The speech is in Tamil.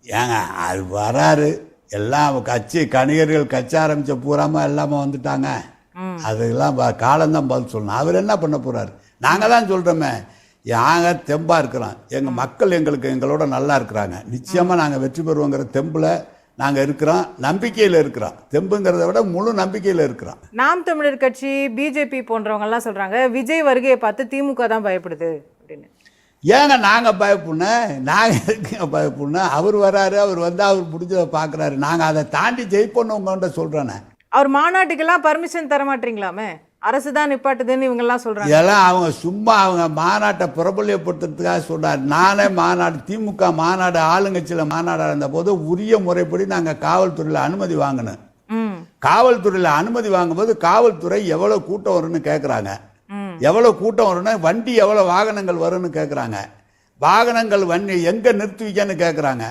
ஏங்க அது வராரு எல்லாம் கட்சி கணிகர்கள் கட்சி ஆரம்பித்த பூராமல் எல்லாமே வந்துட்டாங்க. அதெல்லாம் காலம்தான் பதில் சொல்லணும். அவர் என்ன பண்ண போகிறாரு? நாங்கள் தான் சொல்கிறோமே, நாங்கள் தெம்பாக இருக்கிறோம், எங்கள் மக்கள் எங்களோட நல்லா இருக்கிறாங்க, நிச்சயமாக நாங்கள் வெற்றி பெறுவோங்கிற தெம்பில் நாங்கள் இருக்கிறோம், நம்பிக்கையில் இருக்கிறோம். தெம்புங்கிறத விட முழு நம்பிக்கையில் இருக்கிறோம். நாம் தமிழர் கட்சி, பிஜேபி போன்றவங்கெல்லாம் சொல்கிறாங்க விஜய் வருகையை பார்த்து திமுக தான் பயப்படுது அப்படின்னு. ஏங்க நாங்கள் பயப்படணும்? நாங்கள் எதுக்குங்க பயப்படணும்? அவர் வராரு, அவர் வந்து அவர் முடிஞ்சதை பார்க்குறாரு, நாங்கள் அதை தாண்டி ஜெயிப்போன்னு உங்கள்கிட்ட சொல்கிறேனே. அவர் மாநாட்டுக்கெல்லாம் பர்மிஷன் தர மாட்டீங்களாமே, அரசு தான் நிப்பாட்டுதுன்னு இவங்கெல்லாம் சொல்கிறாங்க. இதெல்லாம் அவங்க சும்மா அவங்க மாநாட்டை பிரபல்யப்படுத்துறதுக்காக சொல்கிறார். நானே மாநாடு, திமுக மாநாடு, ஆளுங்கட்சியில் மாநாடாக இருந்தபோது உரிய முறைப்படி நாங்கள் காவல்துறையில் அனுமதி வாங்கினோம். காவல்துறையில் அனுமதி வாங்கும்போது காவல்துறை எவ்வளோ கூட்டம் வரும்னு கேட்குறாங்க. எவ்வளோ கூட்டம் வரும்னா வண்டி எவ்வளோ வாகனங்கள் வரும்னு கேட்குறாங்க. வாகனங்கள் வண்டி எங்கே நிறுத்துவீங்கன்னு கேட்குறாங்க.